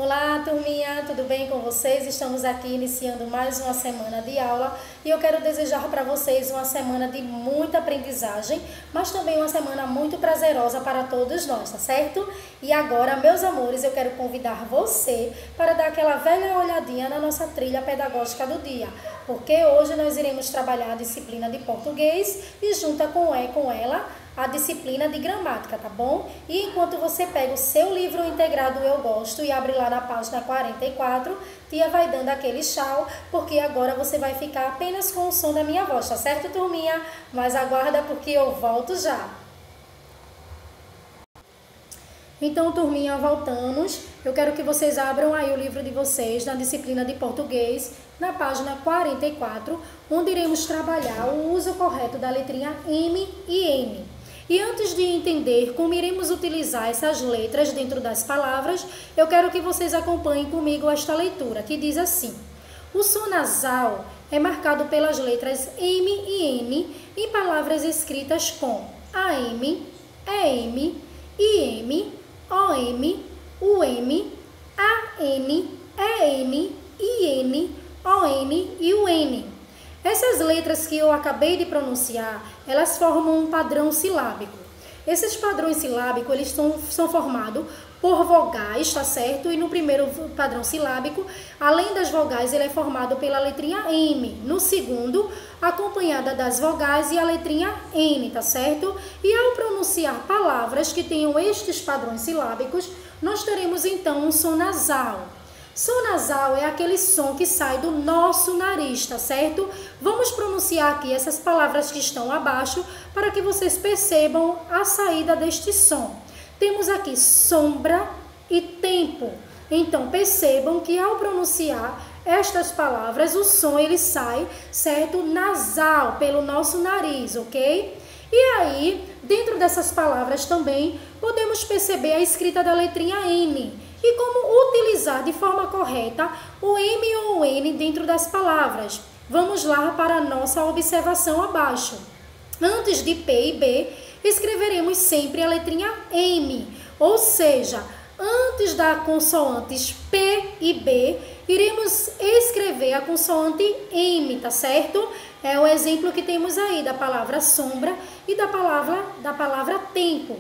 Olá, turminha, tudo bem com vocês? Estamos aqui iniciando mais uma semana de aula e eu quero desejar para vocês uma semana de muita aprendizagem, mas também uma semana muito prazerosa para todos nós, tá certo? E agora, meus amores, eu quero convidar você para dar aquela velha olhadinha na nossa trilha pedagógica do dia, porque hoje nós iremos trabalhar a disciplina de português e junto com ela a disciplina de gramática, tá bom? E enquanto você pega o seu livro integrado Eu Gosto e abre lá na página 44, tia vai dando aquele tchau, porque agora você vai ficar apenas com o som da minha voz, tá certo, turminha? Mas aguarda porque eu volto já. Então, turminha, voltamos. Eu quero que vocês abram aí o livro de vocês na disciplina de português, na página 44, onde iremos trabalhar o uso correto da letrinha M e N. E antes de entender como iremos utilizar essas letras dentro das palavras, eu quero que vocês acompanhem comigo esta leitura, que diz assim: o som nasal é marcado pelas letras M e N em palavras escritas com AM, EM, IM, OM, UM, AN, EN, IN, ON e UN. Essas letras que eu acabei de pronunciar, elas formam um padrão silábico. Esses padrões silábicos, eles são formados por vogais, tá certo? E no primeiro padrão silábico, além das vogais, ele é formado pela letrinha M. No segundo, acompanhada das vogais e a letrinha N, tá certo? E ao pronunciar palavras que tenham estes padrões silábicos, nós teremos então um som nasal. Som nasal é aquele som que sai do nosso nariz, tá certo? Vamos pronunciar aqui essas palavras que estão abaixo para que vocês percebam a saída deste som. Temos aqui sombra e tempo. Então, percebam que ao pronunciar estas palavras, o som ele sai, certo? Nasal, pelo nosso nariz, ok? E aí, dentro dessas palavras também, podemos perceber a escrita da letrinha N. E como utilizar de forma correta o M ou o N dentro das palavras. Vamos lá para a nossa observação abaixo. Antes de P e B, escreveremos sempre a letrinha M, ou seja, antes da consoantes P e B, iremos escrever a consoante M, tá certo? É o exemplo que temos aí da palavra sombra e da palavra tempo.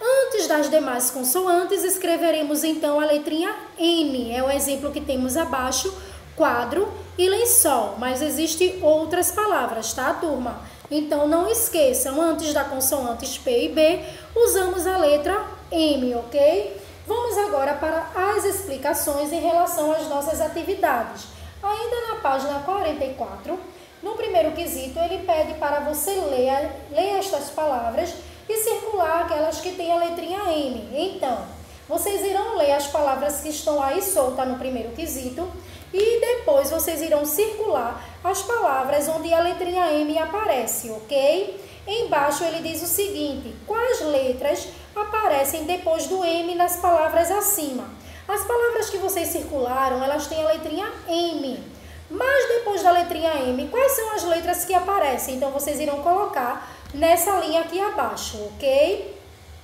Antes das demais consoantes, escreveremos então a letrinha N. É o exemplo que temos abaixo, quadro e lençol. Mas existem outras palavras, tá, turma? Então, não esqueçam, antes da consoantes P e B, usamos a letra M, ok? Vamos agora para as explicações em relação às nossas atividades. Ainda na página 44, no primeiro quesito, ele pede para você ler estas palavras e circular aquelas que têm a letrinha M. Então, vocês irão ler as palavras que estão aí soltas no primeiro quesito e depois vocês irão circular as palavras onde a letrinha M aparece, ok? Embaixo ele diz o seguinte: quais letras aparecem depois do M nas palavras acima? As palavras que vocês circularam, elas têm a letrinha M. Mas depois da letrinha M, quais são as letras que aparecem? Então, vocês irão colocar nessa linha aqui abaixo, ok?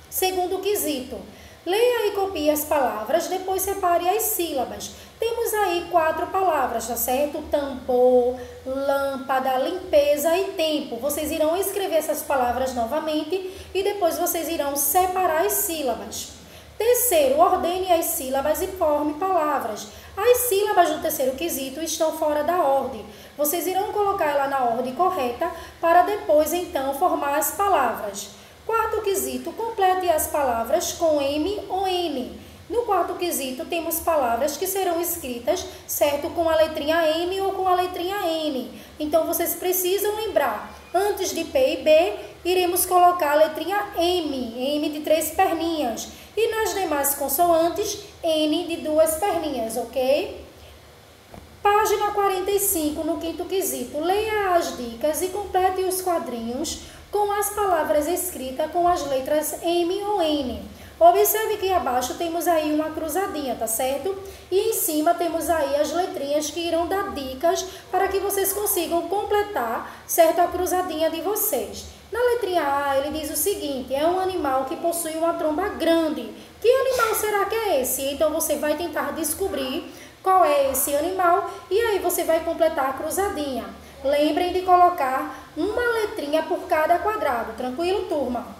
Segundo quesito, leia e copie as palavras, depois separe as sílabas. Temos aí 4 palavras, tá certo? Tambor, lâmpada, limpeza e tempo. Vocês irão escrever essas palavras novamente e depois vocês irão separar as sílabas. Terceiro, ordene as sílabas e forme palavras. As sílabas do terceiro quesito estão fora da ordem. Vocês irão colocar ela na ordem correta para depois, então, formar as palavras. Quarto quesito, complete as palavras com M ou N. No quarto quesito, temos palavras que serão escritas, certo, com a letrinha M ou com a letrinha N. Então, vocês precisam lembrar, antes de P e B, iremos colocar a letrinha M de 3 perninhas. E nas demais consoantes, N de 2 perninhas, ok? Página 45, no quinto quesito. Leia as dicas e complete os quadrinhos com as palavras escritas com as letras M ou N. Observe que abaixo temos aí uma cruzadinha, tá certo? E em cima temos aí as letrinhas que irão dar dicas para que vocês consigam completar, certo, a cruzadinha de vocês. Na letrinha A, ele diz o seguinte: é um animal que possui uma tromba grande. Que animal será que é esse? Então você vai tentar descobrir qual é esse animal e aí você vai completar a cruzadinha. Lembrem de colocar uma letrinha por cada quadrado, tranquilo, turma?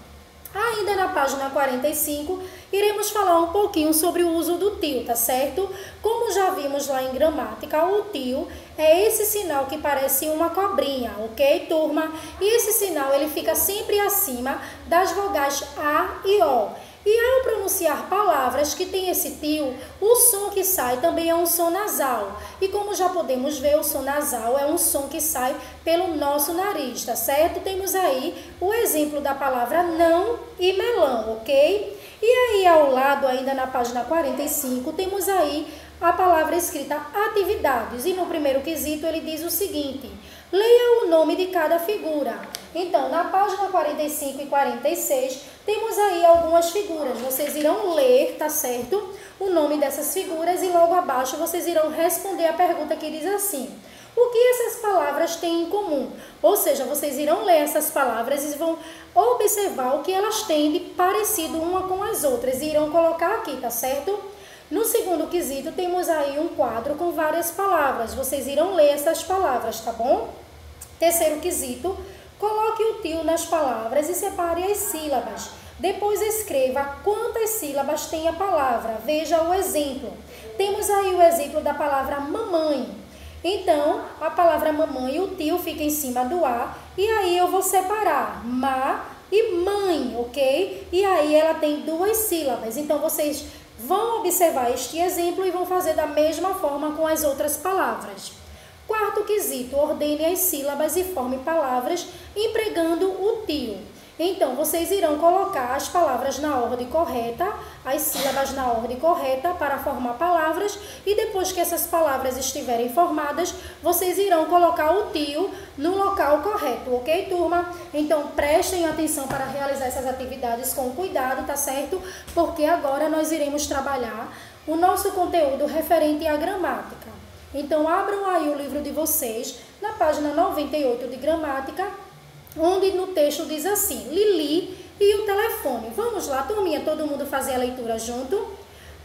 Ainda na página 45, iremos falar um pouquinho sobre o uso do tio, tá certo? Como já vimos lá em gramática, o tio é esse sinal que parece uma cobrinha, ok, turma? E esse sinal ele fica sempre acima das vogais A e O. E ao pronunciar palavras que tem esse tio, o som que sai também é um som nasal. E como já podemos ver, o som nasal é um som que sai pelo nosso nariz, tá certo? Temos aí o exemplo da palavra não e melão, ok? E aí ao lado, ainda na página 45, temos aí a palavra escrita atividades. E no primeiro quesito ele diz o seguinte: leia o nome de cada figura. Então, na página 45 e 46, temos aí algumas figuras. Vocês irão ler, tá certo? O nome dessas figuras e logo abaixo vocês irão responder a pergunta que diz assim: o que essas palavras têm em comum? Ou seja, vocês irão ler essas palavras e vão observar o que elas têm de parecido uma com as outras e irão colocar aqui, tá certo? No segundo quesito, temos aí um quadro com várias palavras. Vocês irão ler essas palavras, tá bom? Terceiro quesito, coloque o tio nas palavras e separe as sílabas. Depois escreva quantas sílabas tem a palavra. Veja o exemplo. Temos aí o exemplo da palavra mamãe. Então, a palavra mamãe, o tio fica em cima do A. E aí eu vou separar ma e mãe, ok? E aí ela tem duas sílabas. Então, vocês vão observar este exemplo e vão fazer da mesma forma com as outras palavras. Quarto quesito, ordene as sílabas e forme palavras empregando o tio. Então, vocês irão colocar as palavras na ordem correta, as sílabas na ordem correta para formar palavras e depois que essas palavras estiverem formadas, vocês irão colocar o tio no local correto, ok, turma? Então, prestem atenção para realizar essas atividades com cuidado, tá certo? Porque agora nós iremos trabalhar o nosso conteúdo referente à gramática. Então, abram aí o livro de vocês, na página 98 de gramática, onde no texto diz assim: Lili e o telefone. Vamos lá, turminha, todo mundo fazer a leitura junto?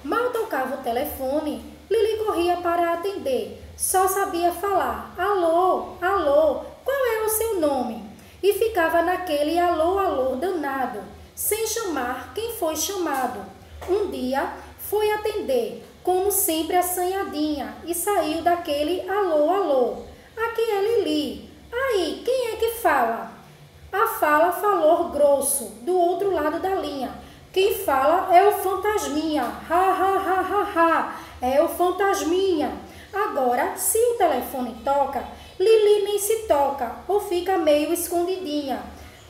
Mal tocava o telefone, Lili corria para atender. Só sabia falar: alô, alô, qual é o seu nome? E ficava naquele alô, alô danado, sem chamar quem foi chamado. Um dia foi atender, como sempre assanhadinha, e saiu daquele alô, alô. Aqui é Lili. Aí, quem é que fala? A fala falou grosso, do outro lado da linha. Quem fala é o fantasminha. Ha, ha, ha, ha, ha. É o fantasminha. Agora, se o telefone toca, Lili nem se toca ou fica meio escondidinha.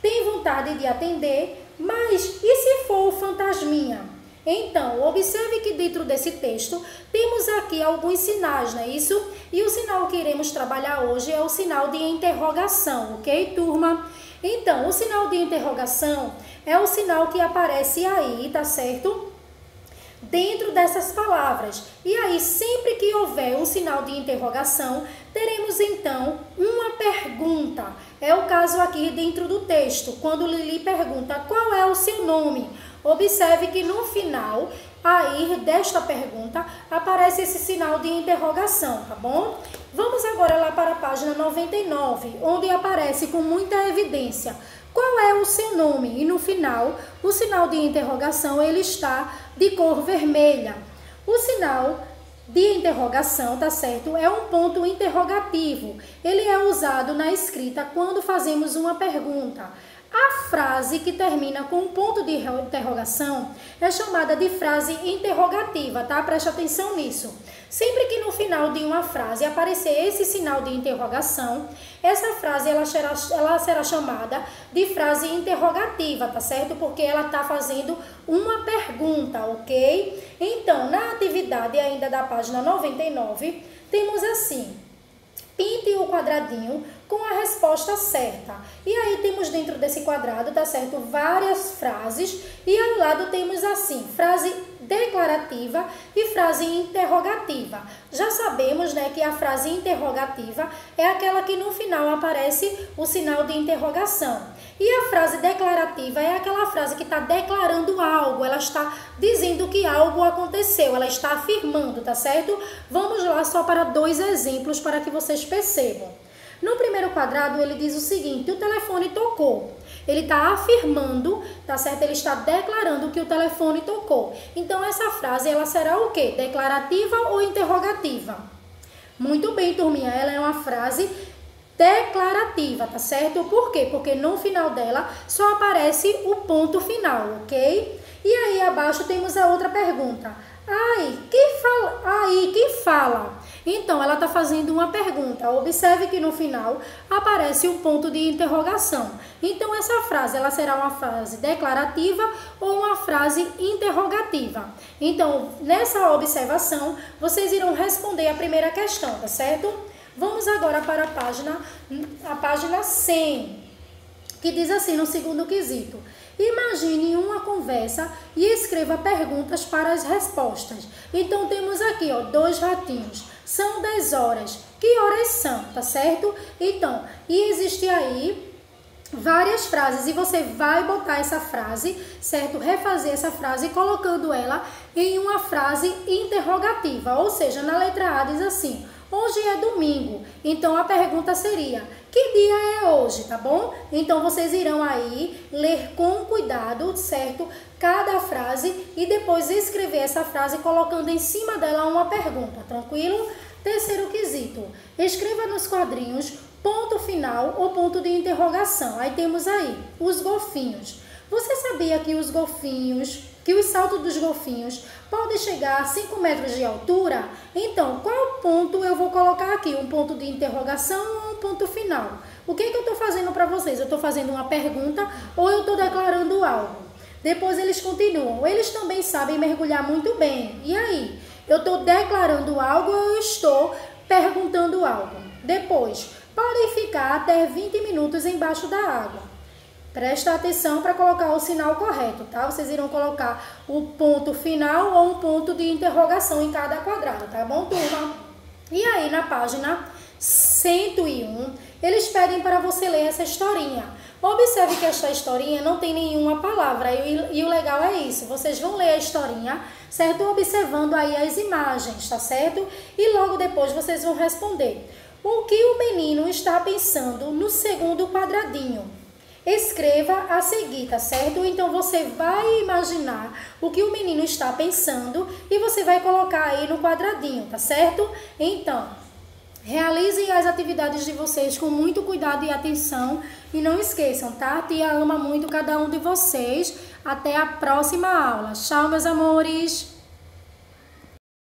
Tem vontade de atender, mas e se for o fantasminha? Então, observe que dentro desse texto temos aqui alguns sinais, não é isso? E o sinal que iremos trabalhar hoje é o sinal de interrogação, ok, turma? Então, o sinal de interrogação é o sinal que aparece aí, tá certo? Dentro dessas palavras. E aí, sempre que houver um sinal de interrogação, teremos então uma pergunta. É o caso aqui dentro do texto, quando Lili pergunta qual é o seu nome. Observe que no final aí desta pergunta aparece esse sinal de interrogação, tá bom? Vamos agora lá para a página 99, onde aparece com muita evidência qual é o seu nome. E no final, o sinal de interrogação ele está de cor vermelha. O sinal de interrogação, tá certo? É um ponto interrogativo. Ele é usado na escrita quando fazemos uma pergunta. A frase que termina com um ponto de interrogação é chamada de frase interrogativa, tá? Preste atenção nisso. Sempre que no final de uma frase aparecer esse sinal de interrogação, essa frase ela será chamada de frase interrogativa, tá certo? Porque ela está fazendo uma pergunta, ok? Então, na atividade ainda da página 99, temos assim: pinte o quadradinho com a resposta certa. E aí temos dentro desse quadrado, tá certo, várias frases. E ao lado temos assim, frase declarativa e frase interrogativa. Já sabemos, né, que a frase interrogativa é aquela que no final aparece o sinal de interrogação. E a frase declarativa é aquela frase que está declarando algo, ela está dizendo que algo aconteceu, ela está afirmando, tá certo? Vamos lá só para 2 exemplos para que vocês percebam. No primeiro quadrado, ele diz o seguinte: o telefone tocou. Ele está afirmando, tá certo? Ele está declarando que o telefone tocou. Então, essa frase, ela será o quê? Declarativa ou interrogativa? Muito bem, turminha, ela é uma frase declarativa, tá certo? Por quê? Porque no final dela só aparece o ponto final, ok? E aí, abaixo, temos a outra pergunta. Quem fala? Então, ela está fazendo uma pergunta. Observe que no final aparece um ponto de interrogação. Então, essa frase, ela será uma frase declarativa ou uma frase interrogativa. Então, nessa observação, vocês irão responder a primeira questão, tá certo? Vamos agora para a página 100, que diz assim no segundo quesito. Imagine uma conversa e escreva perguntas para as respostas. Então, temos aqui, 2 ratinhos. São 10 horas. Que horas são, tá certo? Então, e existe aí várias frases e você vai botar essa frase, certo? Refazer essa frase colocando ela em uma frase interrogativa. Ou seja, na letra A diz assim: hoje é domingo. Então, a pergunta seria: que dia é hoje, tá bom? Então, vocês irão aí ler com cuidado, certo? Cada frase e depois escrever essa frase colocando em cima dela uma pergunta, tranquilo? Terceiro quesito: escreva nos quadrinhos ponto final ou ponto de interrogação. Aí temos aí os golfinhos. Você sabia que os saltos dos golfinhos podem chegar a 5 metros de altura? Então, qual ponto eu vou colocar aqui? Um ponto de interrogação ou um ponto final? O que eu estou fazendo para vocês? Eu estou fazendo uma pergunta ou eu estou declarando algo? Depois eles continuam. Eles também sabem mergulhar muito bem. E aí? Eu estou declarando algo ou eu estou perguntando algo? Depois, podem ficar até 20 minutos embaixo da água. Presta atenção para colocar o sinal correto, tá? Vocês irão colocar o ponto final ou um ponto de interrogação em cada quadrado, tá bom, turma? E aí, na página 101, eles pedem para você ler essa historinha. Observe que esta historinha não tem nenhuma palavra e o legal é isso. Vocês vão ler a historinha, certo? Observando aí as imagens, tá certo? E logo depois vocês vão responder. O que o menino está pensando no segundo quadradinho? Escreva a seguir, tá certo? Então, você vai imaginar o que o menino está pensando e você vai colocar aí no quadradinho, tá certo? Então, realizem as atividades de vocês com muito cuidado e atenção e não esqueçam, tá? Tia ama muito cada um de vocês. Até a próxima aula. Tchau, meus amores!